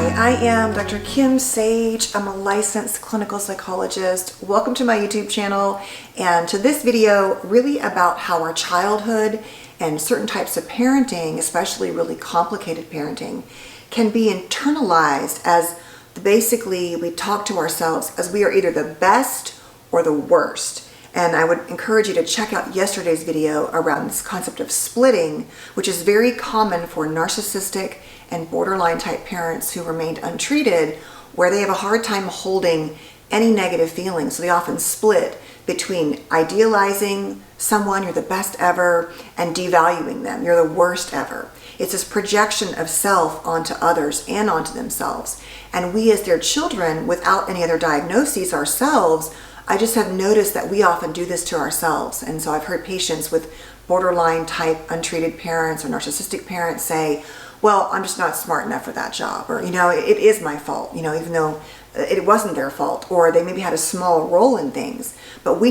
Hi, I am Dr. Kim Sage. I'm a licensed clinical psychologist. Welcome to my YouTube channel and to this video really about how our childhood and certain types of parenting, especially really complicated parenting, can be internalized as basically we talk to ourselves as we are either the best or the worst. And I would encourage you to check out yesterday's video around this concept of splitting, which is very common for narcissistic and borderline type parents who remained untreated, where they have a hard time holding any negative feelings. So they often split between idealizing someone, you're the best ever, and devaluing them, you're the worst ever. It's this projection of self onto others and onto themselves. And we as their children, without any other diagnoses ourselves, I just have noticed that we often do this to ourselves. And so I've heard patients with borderline type untreated parents or narcissistic parents say, well, I'm just not smart enough for that job, or, it is my fault, even though it wasn't their fault, or they maybe had a small role in things. But we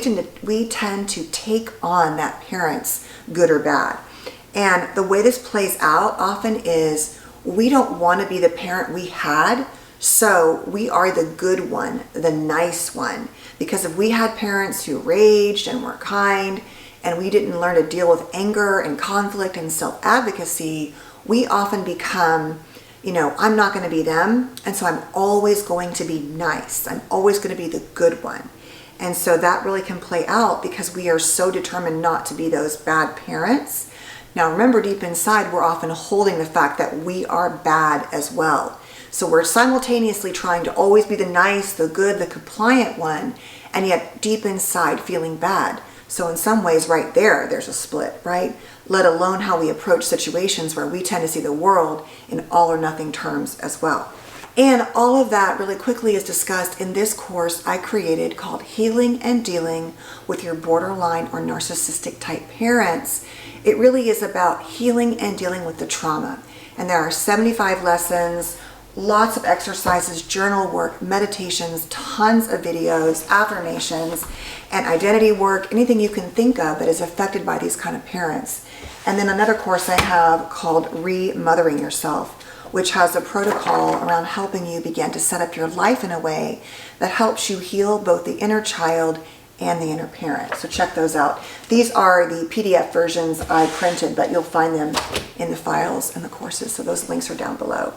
tend to take on that parent's good or bad. And the way this plays out often is we don't want to be the parent we had, so we are the good one, the nice one. Because if we had parents who raged and were kind, and we didn't learn to deal with anger and conflict and self-advocacy, we often become, I'm not going to be them, and so I'm always going to be nice. I'm always going to be the good one. And so that really can play out because we are so determined not to be those bad parents. Now remember, deep inside, we're often holding the fact that we are bad as well. So we're simultaneously trying to always be the nice, the good, the compliant one, and yet deep inside feeling bad. So in some ways right there's a split, right? Let alone how we approach situations where we tend to see the world in all or nothing terms as well. And all of that really quickly is discussed in this course I created called Healing and Dealing with Your Borderline or Narcissistic Type Parents. It really is about healing and dealing with the trauma. And there are 75 lessons, lots of exercises, journal work, meditations, tons of videos, affirmations, and identity work, anything you can think of that is affected by these kind of parents. And then another course I have called Remothering Yourself, which has a protocol around helping you begin to set up your life in a way that helps you heal both the inner child and the inner parent. So check those out. These are the PDF versions I printed, but you'll find them in the files and the courses. So those links are down below.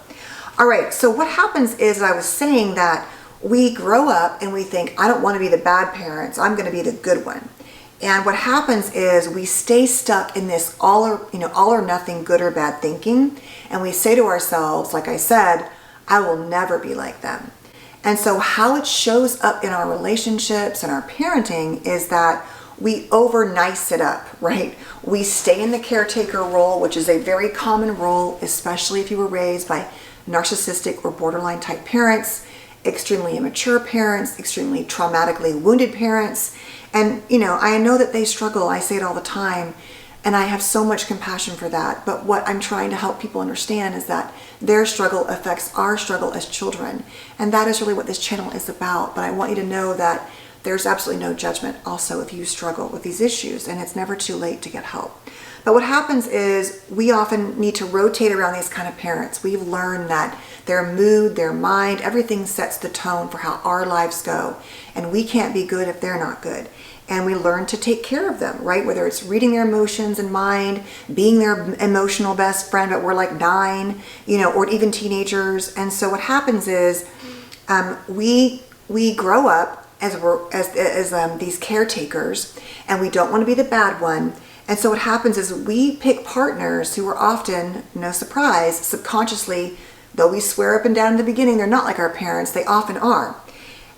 All right, so what happens is I was saying that we grow up and we think, I don't want to be the bad parents, I'm going to be the good one. And what happens is we stay stuck in this all or nothing good or bad thinking. And we say to ourselves, like I said, I will never be like them. And so how it shows up in our relationships and our parenting is that we over nice it up, right? We stay in the caretaker role, which is a very common role, especially if you were raised by narcissistic or borderline type parents, extremely immature parents, extremely traumatically wounded parents. And, I know that they struggle. I say it all the time. And I have so much compassion for that. But what I'm trying to help people understand is that their struggle affects our struggle as children. And that is really what this channel is about. But I want you to know that there's absolutely no judgment also if you struggle with these issues. And it's never too late to get help. But what happens is we often need to rotate around these kind of parents. We've learned that their mood, their mind, everything sets the tone for how our lives go. And we can't be good if they're not good. And we learn to take care of them, right? Whether it's reading their emotions and mind, being their emotional best friend, but we're like 9, or even teenagers. And so what happens is we grow up as these caretakers, and we don't want to be the bad one. And so what happens is we pick partners who are often, no surprise, subconsciously, though we swear up and down in the beginning they're not like our parents, they often are.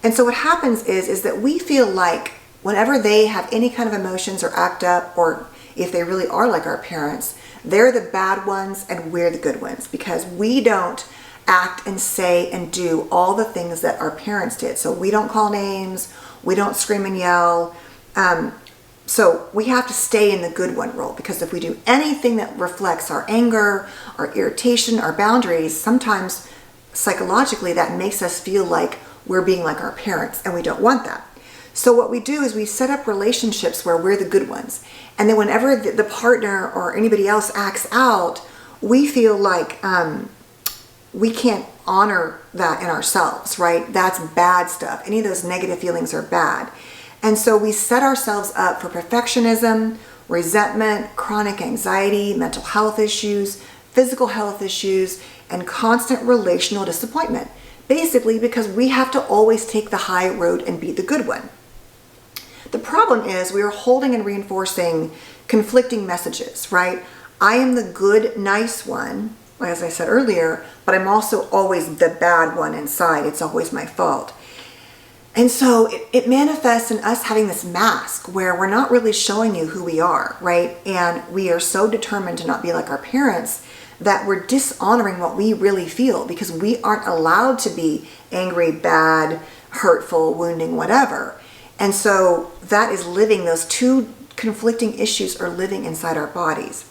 And so what happens is that we feel like whenever they have any kind of emotions or act up, or if they really are like our parents, they're the bad ones and we're the good ones because we don't act and say and do all the things that our parents did. So we don't call names, we don't scream and yell. So we have to stay in the good one role because if we do anything that reflects our anger, our irritation, our boundaries, sometimes psychologically that makes us feel like we're being like our parents, and we don't want that. So what we do is we set up relationships where we're the good ones. And then whenever the partner or anybody else acts out, we feel like we can't honor that in ourselves, right? That's bad stuff. Any of those negative feelings are bad. And so we set ourselves up for perfectionism, resentment, chronic anxiety, mental health issues, physical health issues, and constant relational disappointment. Basically because we have to always take the high road and be the good one. The problem is we are holding and reinforcing conflicting messages, right? I am the good, nice one, as I said earlier, but I'm also always the bad one inside. It's always my fault. And so it manifests in us having this mask where we're not really showing you who we are, right? And we are so determined to not be like our parents that we're dishonoring what we really feel because we aren't allowed to be angry, bad, hurtful, wounding, whatever. And so that is living, those two conflicting issues are living inside our bodies.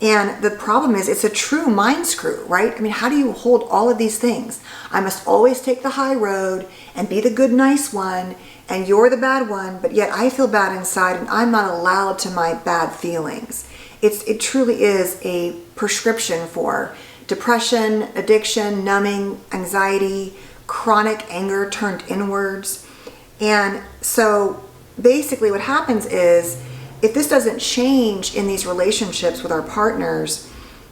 And the problem is it's a true mind screw, right? I mean, how do you hold all of these things? I must always take the high road and be the good, nice one, and you're the bad one, but yet I feel bad inside and I'm not allowed to my bad feelings. It truly is a prescription for depression, addiction, numbing, anxiety, chronic anger turned inwards. And so basically what happens is if this doesn't change in these relationships with our partners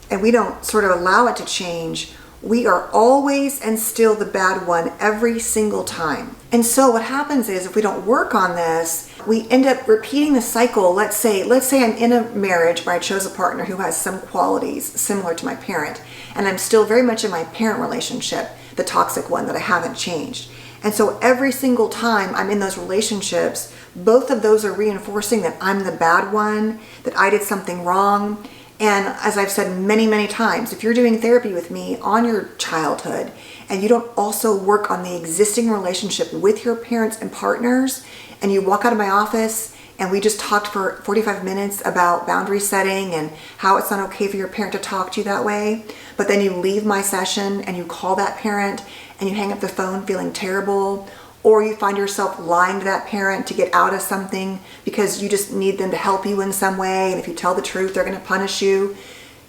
and we don't sort of allow it to change, we are always and still the bad one every single time. And so what happens is if we don't work on this, we end up repeating the cycle. Let's say I'm in a marriage where I chose a partner who has some qualities similar to my parent, and I'm still very much in my parent relationship, the toxic one that I haven't changed. And so every single time I'm in those relationships, both of those are reinforcing that I'm the bad one, that I did something wrong. And as I've said many, many times, if you're doing therapy with me on your childhood and you don't also work on the existing relationship with your parents and partners, and you walk out of my office and we just talked for 45 minutes about boundary setting and how it's not okay for your parent to talk to you that way, but then you leave my session and you call that parent and you hang up the phone feeling terrible, or you find yourself lying to that parent to get out of something because you just need them to help you in some way, and if you tell the truth, they're going to punish you.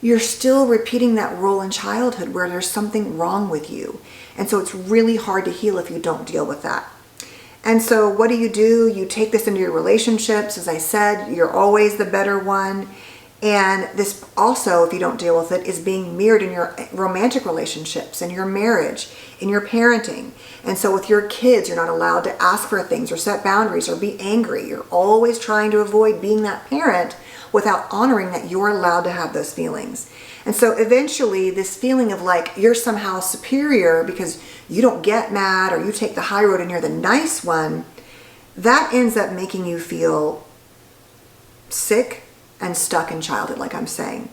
You're still repeating that role in childhood where there's something wrong with you. And so it's really hard to heal if you don't deal with that. And so what do? You take this into your relationships. As I said, you're always the better one. And this also, if you don't deal with it, is being mirrored in your romantic relationships, in your marriage, in your parenting. And so with your kids, you're not allowed to ask for things or set boundaries or be angry. You're always trying to avoid being that parent without honoring that you're allowed to have those feelings. And so eventually this feeling of like you're somehow superior because you don't get mad or you take the high road and you're the nice one, that ends up making you feel sick and stuck in childhood, like I'm saying.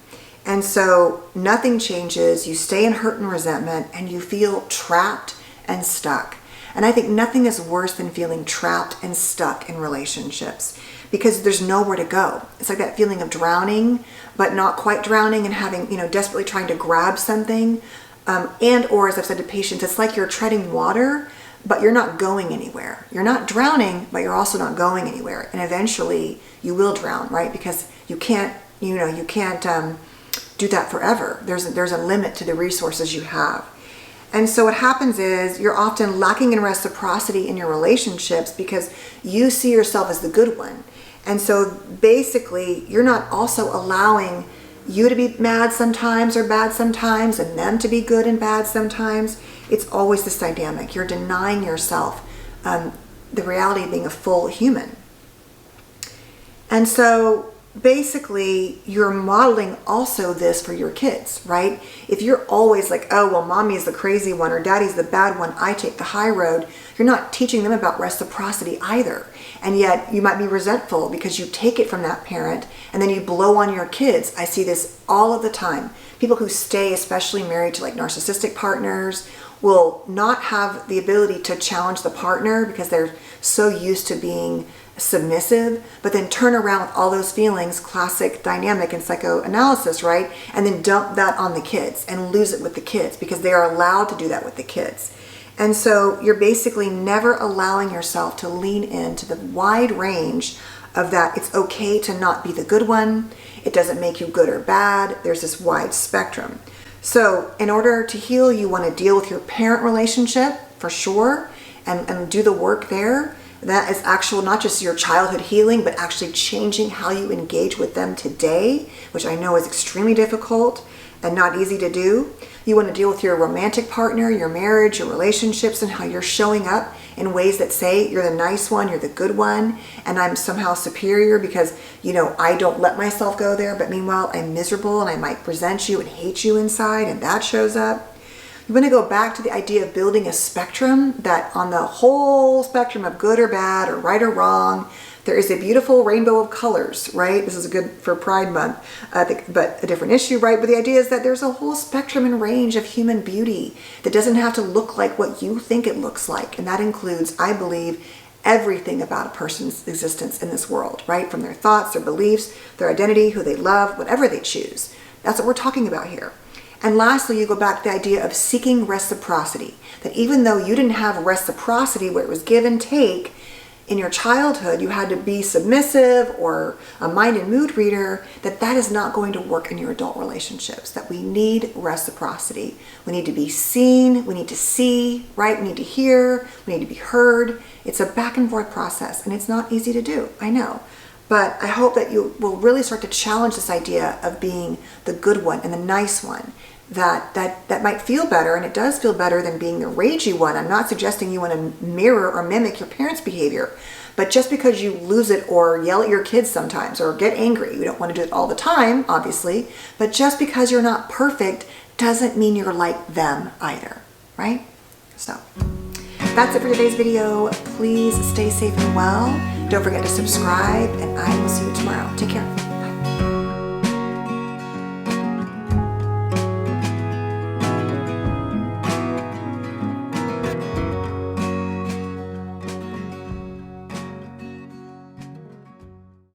And so nothing changes. You stay in hurt and resentment and you feel trapped and stuck. And I think nothing is worse than feeling trapped and stuck in relationships because there's nowhere to go. It's like that feeling of drowning, but not quite drowning and having, desperately trying to grab something. And or as I've said to patients, it's like you're treading water, but you're not going anywhere. You're not drowning, but you're also not going anywhere. And eventually you will drown, right? Because you can't do that forever. There's a limit to the resources you have. And so what happens is you're often lacking in reciprocity in your relationships because you see yourself as the good one. And so basically you're not also allowing you to be mad sometimes or bad sometimes and them to be good and bad sometimes. It's always this dynamic. You're denying yourself the reality of being a full human. And so basically you're modeling also this for your kids, right? If you're always like, oh, well, mommy is the crazy one or daddy's the bad one, I take the high road, you're not teaching them about reciprocity either. And yet you might be resentful because you take it from that parent and then you blow on your kids. I see this all of the time. People who stay, especially married to like narcissistic partners, will not have the ability to challenge the partner because they're so used to being submissive, but then turn around with all those feelings, classic dynamic in psychoanalysis, right? And then dump that on the kids and lose it with the kids because they are allowed to do that with the kids. And so you're basically never allowing yourself to lean into the wide range of that. It's okay to not be the good one. It doesn't make you good or bad. There's this wide spectrum. So in order to heal, you want to deal with your parent relationship for sure, and do the work there. That is actual, not just your childhood healing, but actually changing how you engage with them today, which I know is extremely difficult and not easy to do. You want to deal with your romantic partner, your marriage, your relationships, and how you're showing up in ways that say you're the nice one, you're the good one, and I'm somehow superior because, I don't let myself go there, but meanwhile I'm miserable and I might resent you and hate you inside, and that shows up. You want to go back to the idea of building a spectrum, that on the whole spectrum of good or bad or right or wrong, there is a beautiful rainbow of colors, right? This is good for Pride Month, but a different issue, right? But the idea is that there's a whole spectrum and range of human beauty that doesn't have to look like what you think it looks like. And that includes, I believe, everything about a person's existence in this world, right? From their thoughts, their beliefs, their identity, who they love, whatever they choose. That's what we're talking about here. And lastly, you go back to the idea of seeking reciprocity. That even though you didn't have reciprocity where it was give and take, in your childhood you had to be submissive or a mind and mood reader, that is not going to work in your adult relationships. That we need reciprocity. We need to be seen, we need to see, right? We need to hear, we need to be heard. It's a back and forth process, and it's not easy to do, I know. But I hope that you will really start to challenge this idea of being the good one and the nice one. That might feel better, and it does feel better than being the ragey one. I'm not suggesting you want to mirror or mimic your parents' behavior. But just because you lose it or yell at your kids sometimes or get angry, you don't want to do it all the time, obviously. But just because you're not perfect doesn't mean you're like them either, right? So that's it for today's video. Please stay safe and well. Don't forget to subscribe, and I will see you tomorrow. Take care.